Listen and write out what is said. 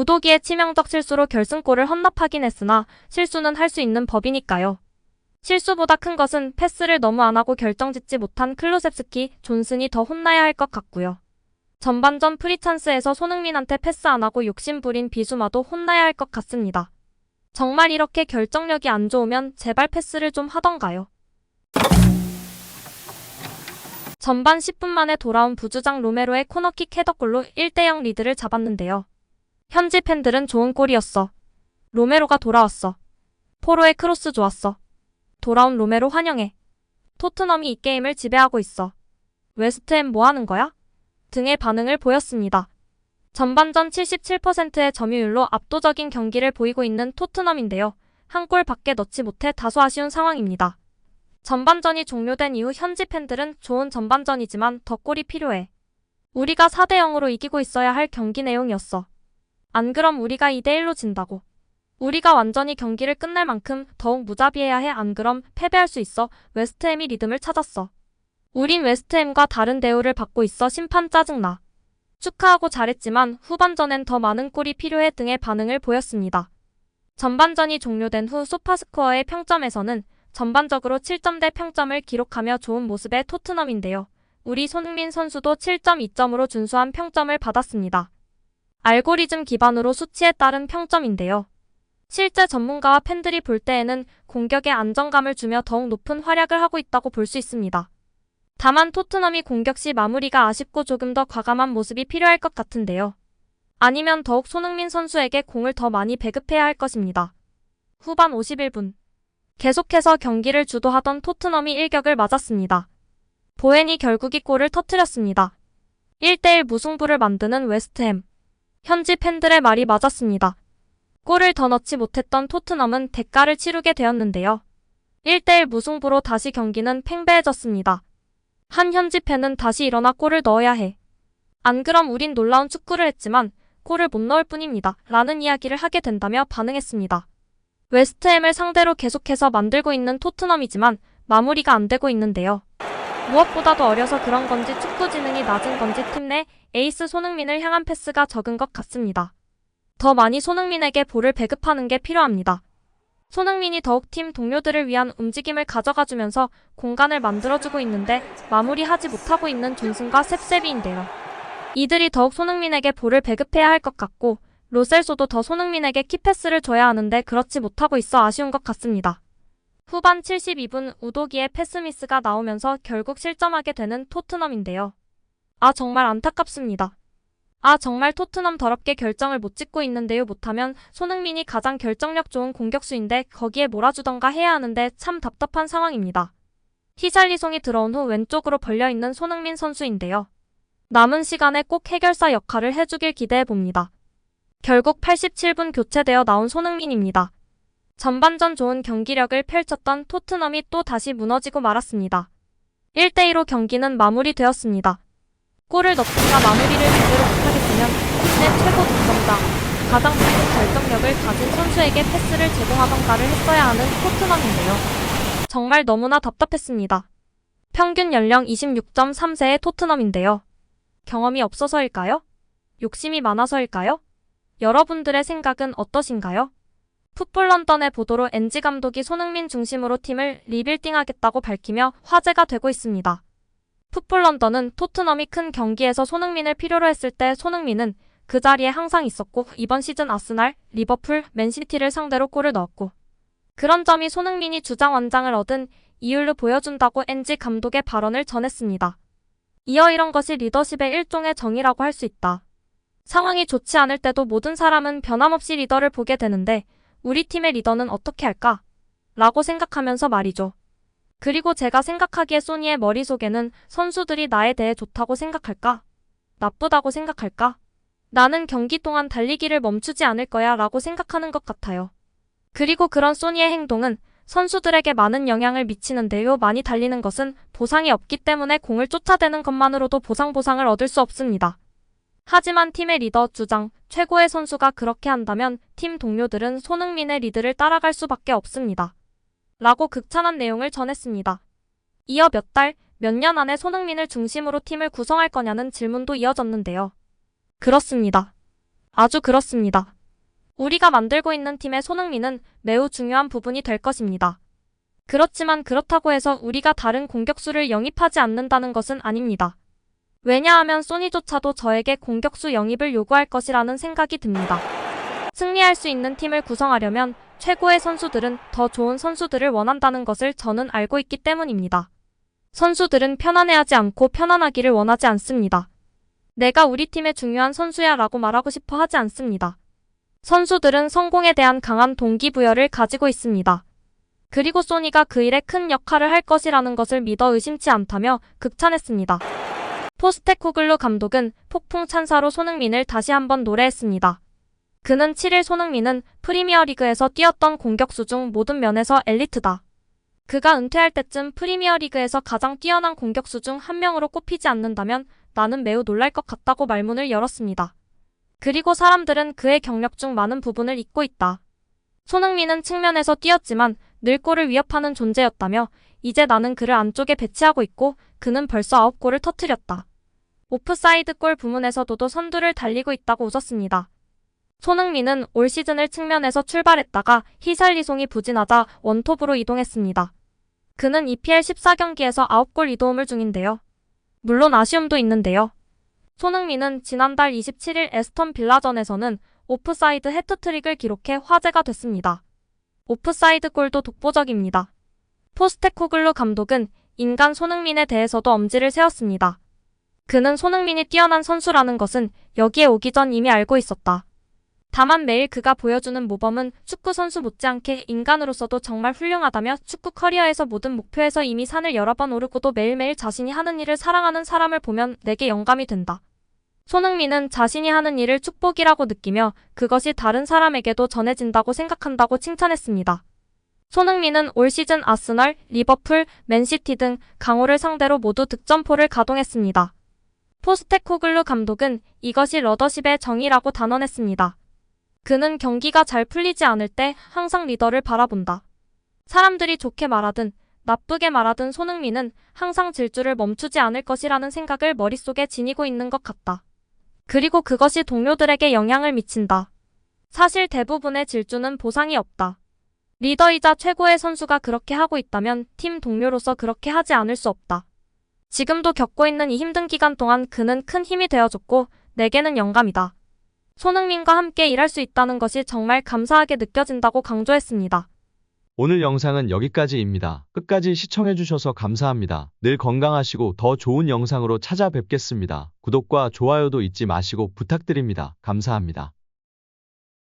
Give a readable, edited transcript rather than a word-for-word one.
우도기의 치명적 실수로 결승골을 헌납하긴 했으나 실수는 할 수 있는 법이니까요. 실수보다 큰 것은 패스를 너무 안 하고 결정짓지 못한 클루셉스키, 존슨이 더 혼나야 할 것 같고요. 전반전 프리찬스에서 손흥민한테 패스 안 하고 욕심부린 비수마도 혼나야 할 것 같습니다. 정말 이렇게 결정력이 안 좋으면 제발 패스를 좀 하던가요. 전반 10분 만에 돌아온 부주장 로메로의 코너킥 헤더골로 1대0 리드를 잡았는데요. 현지 팬들은 좋은 골이었어. 로메로가 돌아왔어. 포로의 크로스 좋았어. 돌아온 로메로 환영해. 토트넘이 이 게임을 지배하고 있어. 웨스트햄 뭐 하는 거야? 등의 반응을 보였습니다. 전반전 77%의 점유율로 압도적인 경기를 보이고 있는 토트넘인데요. 한 골밖에 넣지 못해 다소 아쉬운 상황입니다. 전반전이 종료된 이후 현지 팬들은 좋은 전반전이지만 더 골이 필요해. 우리가 4대0으로 이기고 있어야 할 경기 내용이었어. 안 그럼 우리가 2대1로 진다고. 우리가 완전히 경기를 끝낼 만큼 더욱 무자비해야 해. 안 그럼 패배할 수 있어. 웨스트햄이 리듬을 찾았어. 우린 웨스트햄과 다른 대우를 받고 있어. 심판 짜증나. 축하하고 잘했지만 후반전엔 더 많은 골이 필요해 등의 반응을 보였습니다. 전반전이 종료된 후 소파스코어의 평점에서는 전반적으로 7점대 평점을 기록하며 좋은 모습의 토트넘인데요. 우리 손흥민 선수도 7.2점으로 준수한 평점을 받았습니다. 알고리즘 기반으로 수치에 따른 평점인데요. 실제 전문가와 팬들이 볼 때에는 공격에 안정감을 주며 더욱 높은 활약을 하고 있다고 볼 수 있습니다. 다만 토트넘이 공격 시 마무리가 아쉽고 조금 더 과감한 모습이 필요할 것 같은데요. 아니면 더욱 손흥민 선수에게 공을 더 많이 배급해야 할 것입니다. 후반 51분. 계속해서 경기를 주도하던 토트넘이 일격을 맞았습니다. 보엔이 결국 이 골을 터뜨렸습니다. 1대1 무승부를 만드는 웨스트햄. 현지 팬들의 말이 맞았습니다. 골을 더 넣지 못했던 토트넘은 대가를 치르게 되었는데요. 1대1 무승부로 다시 경기는 팽배해졌습니다. 한 현지 팬은 다시 일어나 골을 넣어야 해. 안 그럼 우린 놀라운 축구를 했지만 골을 못 넣을 뿐입니다. 라는 이야기를 하게 된다며 반응했습니다. 웨스트햄을 상대로 계속해서 만들고 있는 토트넘이지만 마무리가 안 되고 있는데요. 무엇보다도 어려서 그런 건지 축구 지능이 낮은 건지 팀 내 에이스 손흥민을 향한 패스가 적은 것 같습니다. 더 많이 손흥민에게 볼을 배급하는 게 필요합니다. 손흥민이 더욱 팀 동료들을 위한 움직임을 가져가주면서 공간을 만들어주고 있는데 마무리하지 못하고 있는 존슨과 셉셉이인데요. 이들이 더욱 손흥민에게 볼을 배급해야 할 것 같고 로셀소도 더 손흥민에게 키패스를 줘야 하는데 그렇지 못하고 있어 아쉬운 것 같습니다. 후반 72분 우도기의 패스미스가 나오면서 결국 실점하게 되는 토트넘인데요. 정말 안타깝습니다. 정말 토트넘 더럽게 결정을 못 짓고 있는데요. 못하면 손흥민이 가장 결정력 좋은 공격수인데 거기에 몰아주던가 해야 하는데 참 답답한 상황입니다. 히샬리송이 들어온 후 왼쪽으로 벌려있는 손흥민 선수인데요. 남은 시간에 꼭 해결사 역할을 해주길 기대해봅니다. 결국 87분 교체되어 나온 손흥민입니다. 전반전 좋은 경기력을 펼쳤던 토트넘이 또 다시 무너지고 말았습니다. 1대2로 경기는 마무리되었습니다. 골을 넣든가 마무리를 제대로 못하겠으면 팀 내 최고 득점자, 가장 큰 결정력을 가진 선수에게 패스를 제공하던가를 했어야 하는 토트넘인데요. 정말 너무나 답답했습니다. 평균 연령 26.3세의 토트넘인데요. 경험이 없어서일까요? 욕심이 많아서일까요? 여러분들의 생각은 어떠신가요? 풋볼런던의 보도로 NG 감독이 손흥민 중심으로 팀을 리빌딩하겠다고 밝히며 화제가 되고 있습니다. 풋볼런던은 토트넘이 큰 경기에서 손흥민을 필요로 했을 때 손흥민은 그 자리에 항상 있었고 이번 시즌 아스날, 리버풀, 맨시티를 상대로 골을 넣었고 그런 점이 손흥민이 주장 완장을 얻은 이유로 보여준다고 NG 감독의 발언을 전했습니다. 이어 이런 것이 리더십의 일종의 정의라고 할 수 있다. 상황이 좋지 않을 때도 모든 사람은 변함없이 리더를 보게 되는데 우리 팀의 리더는 어떻게 할까? 라고 생각하면서 말이죠. 그리고 제가 생각하기에 소니의 머릿속에는 선수들이 나에 대해 좋다고 생각할까? 나쁘다고 생각할까? 나는 경기 동안 달리기를 멈추지 않을 거야 라고 생각하는 것 같아요. 그리고 그런 소니의 행동은 선수들에게 많은 영향을 미치는데요. 많이 달리는 것은 보상이 없기 때문에 공을 쫓아대는 것만으로도 보상을 얻을 수 없습니다. 하지만 팀의 리더, 주장, 최고의 선수가 그렇게 한다면 팀 동료들은 손흥민의 리드를 따라갈 수밖에 없습니다. 라고 극찬한 내용을 전했습니다. 이어 몇 달, 몇 년 안에 손흥민을 중심으로 팀을 구성할 거냐는 질문도 이어졌는데요. 그렇습니다. 아주 그렇습니다. 우리가 만들고 있는 팀의 손흥민은 매우 중요한 부분이 될 것입니다. 그렇지만 그렇다고 해서 우리가 다른 공격수를 영입하지 않는다는 것은 아닙니다. 왜냐하면 소니조차도 저에게 공격수 영입을 요구할 것이라는 생각이 듭니다. 승리할 수 있는 팀을 구성하려면 최고의 선수들은 더 좋은 선수들을 원한다는 것을 저는 알고 있기 때문입니다. 선수들은 편안해하지 않고 편안하기를 원하지 않습니다. 내가 우리 팀의 중요한 선수야 라고 말하고 싶어 하지 않습니다. 선수들은 성공에 대한 강한 동기부여를 가지고 있습니다. 그리고 소니가 그 일에 큰 역할을 할 것이라는 것을 믿어 의심치 않다며 극찬했습니다. 포스테코글루 감독은 폭풍 찬사로 손흥민을 다시 한번 노래했습니다. 그는 7일 손흥민은 프리미어리그에서 뛰었던 공격수 중 모든 면에서 엘리트다. 그가 은퇴할 때쯤 프리미어리그에서 가장 뛰어난 공격수 중 한 명으로 꼽히지 않는다면 나는 매우 놀랄 것 같다고 말문을 열었습니다. 그리고 사람들은 그의 경력 중 많은 부분을 잊고 있다. 손흥민은 측면에서 뛰었지만 늘 골을 위협하는 존재였다며 이제 나는 그를 안쪽에 배치하고 있고 그는 벌써 9골을 터뜨렸다. 오프사이드 골 부문에서도 선두를 달리고 있다고 웃었습니다. 손흥민은 올 시즌을 측면에서 출발했다가 히살리송이 부진하자 원톱으로 이동했습니다. 그는 EPL 14경기에서 9골 이도움을 중인데요. 물론 아쉬움도 있는데요. 손흥민은 지난달 27일 에스턴 빌라전에서는 오프사이드 해트트릭을 기록해 화제가 됐습니다. 오프사이드 골도 독보적입니다. 포스테코글루 감독은 인간 손흥민에 대해서도 엄지를 세웠습니다. 그는 손흥민이 뛰어난 선수라는 것은 여기에 오기 전 이미 알고 있었다. 다만 매일 그가 보여주는 모범은 축구 선수 못지않게 인간으로서도 정말 훌륭하다며 축구 커리어에서 모든 목표에서 이미 산을 여러 번 오르고도 매일매일 자신이 하는 일을 사랑하는 사람을 보면 내게 영감이 된다. 손흥민은 자신이 하는 일을 축복이라고 느끼며 그것이 다른 사람에게도 전해진다고 생각한다고 칭찬했습니다. 손흥민은 올 시즌 아스널, 리버풀, 맨시티 등 강호를 상대로 모두 득점포를 가동했습니다. 포스테코글루 감독은 이것이 러더십의 정의라고 단언했습니다. 그는 경기가 잘 풀리지 않을 때 항상 리더를 바라본다. 사람들이 좋게 말하든 나쁘게 말하든 손흥민은 항상 질주를 멈추지 않을 것이라는 생각을 머릿속에 지니고 있는 것 같다. 그리고 그것이 동료들에게 영향을 미친다. 사실 대부분의 질주는 보상이 없다. 리더이자 최고의 선수가 그렇게 하고 있다면 팀 동료로서 그렇게 하지 않을 수 없다. 지금도 겪고 있는 이 힘든 기간 동안 그는 큰 힘이 되어줬고 내게는 영감이다. 손흥민과 함께 일할 수 있다는 것이 정말 감사하게 느껴진다고 강조했습니다. 오늘 영상은 여기까지입니다. 끝까지 시청해주셔서 감사합니다. 늘 건강하시고 더 좋은 영상으로 찾아뵙겠습니다. 구독과 좋아요도 잊지 마시고 부탁드립니다. 감사합니다.